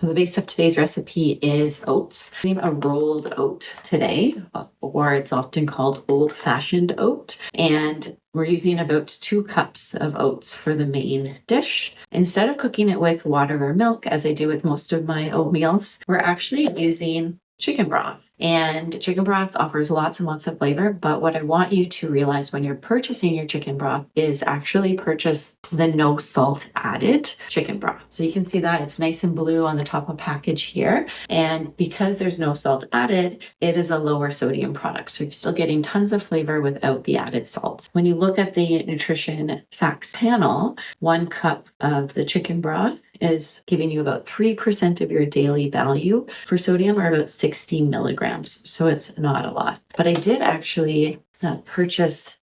So the base of today's recipe is oats. I'm a rolled oat today, or it's often called old-fashioned oat. And we're using about 2 cups of oats for the main dish. Instead of cooking it with water or milk, as I do with most of my oatmeals, we're actually using chicken broth. And chicken broth offers lots and lots of flavor, but what I want you to realize when you're purchasing your chicken broth is actually purchase the no salt added chicken broth. So you can see that it's nice and blue on the top of package here. And because there's no salt added, it is a lower sodium product. So you're still getting tons of flavor without the added salt. When you look at the nutrition facts panel, 1 cup of the chicken broth is giving you about 3% of your daily value for sodium, or about 60 milligrams. So it's not a lot. But I did actually purchase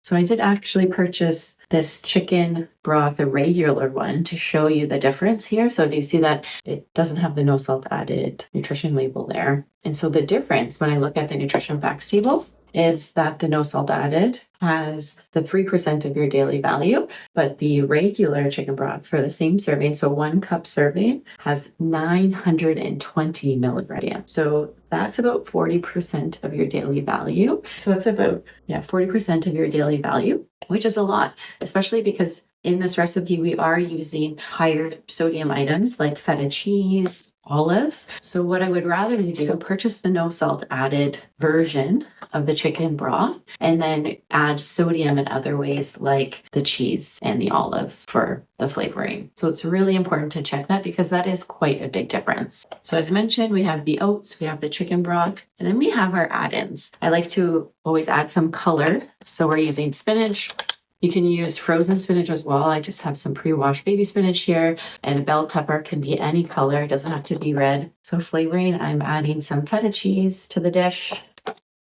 this chicken broth, a regular one, to show you the difference here. So do you see that it doesn't have the no salt added nutrition label there? And so the difference when I look at the nutrition facts tables is that the no salt added has the 3% of your daily value, but the regular chicken broth for the same serving, so 1 cup serving, has 920 milligrams. So that's about 40% of your daily value. So it's about 40% of your daily value, which is a lot, especially because in this recipe, we are using higher sodium items like feta cheese, olives. So what I would rather you do, purchase the no salt added version of the chicken broth, and then add sodium in other ways like the cheese and the olives for the flavoring. So it's really important to check that because that is quite a big difference. So as I mentioned, we have the oats, we have the chicken broth, and then we have our add-ins. I like to always add some color. So we're using spinach. You can use frozen spinach as well. I just have some pre-washed baby spinach here, and a bell pepper can be any color. It doesn't have to be red. So flavoring, I'm adding some feta cheese to the dish,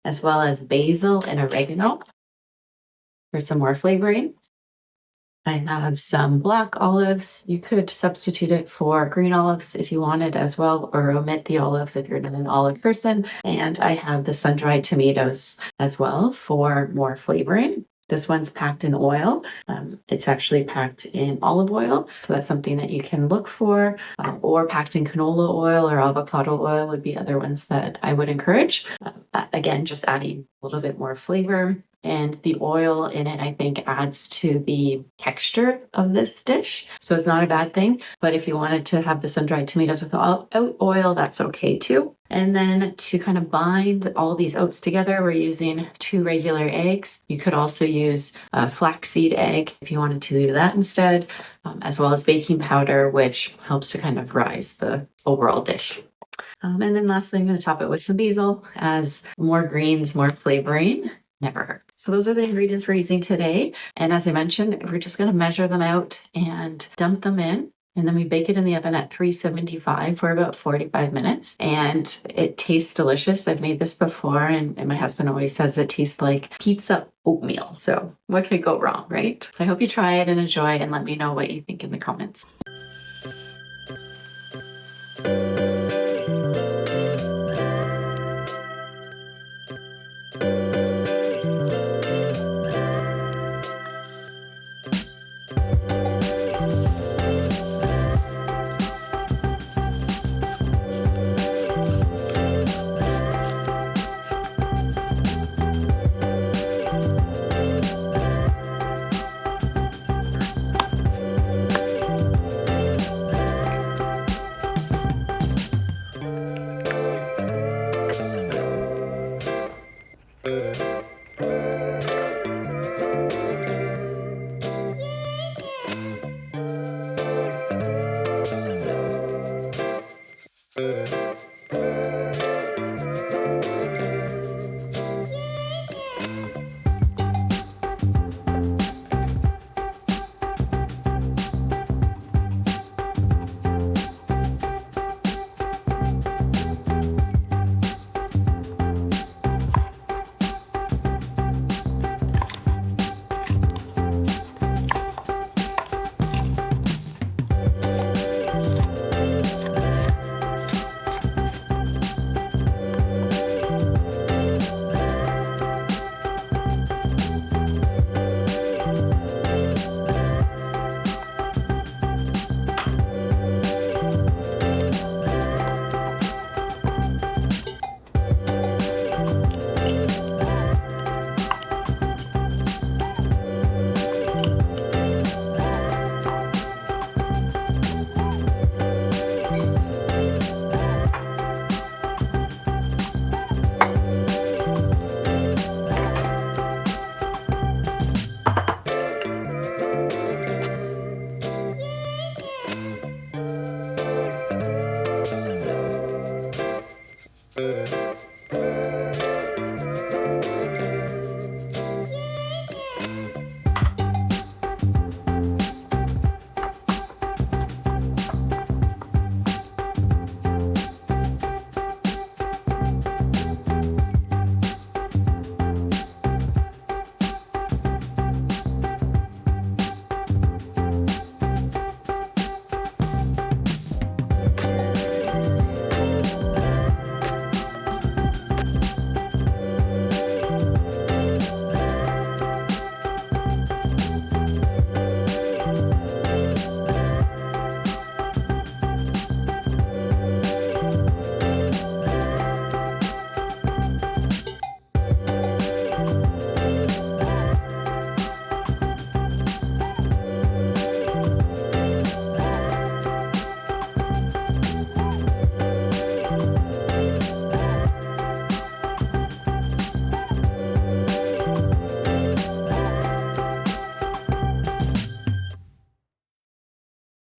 as well as basil and oregano for some more flavoring. I have some black olives. You could substitute it for green olives if you wanted as well, or omit the olives if you're not an olive person. And I have the sun-dried tomatoes as well for more flavoring. This one's packed in oil. It's actually packed in olive oil. So that's something that you can look for, or packed in canola oil or avocado oil would be other ones that I would encourage. Again, just adding a little bit more flavor. And the oil in it, I think, adds to the texture of this dish. So it's not a bad thing. But if you wanted to have the sun-dried tomatoes without oil, that's okay too. And then to kind of bind all these oats together, we're using 2 regular eggs. You could also use a flaxseed egg if you wanted to do that instead, as well as baking powder, which helps to kind of rise the overall dish. And then lastly, I'm going to top it with some basil, as more greens, more flavoring never hurt. So those are the ingredients we're using today. And as I mentioned, we're just going to measure them out and dump them in. And then we bake it in the oven at 375 for about 45 minutes. And it tastes delicious. I've made this before, and my husband always says it tastes like pizza oatmeal. So what could go wrong, right? I hope you try it and enjoy, and let me know what you think in the comments.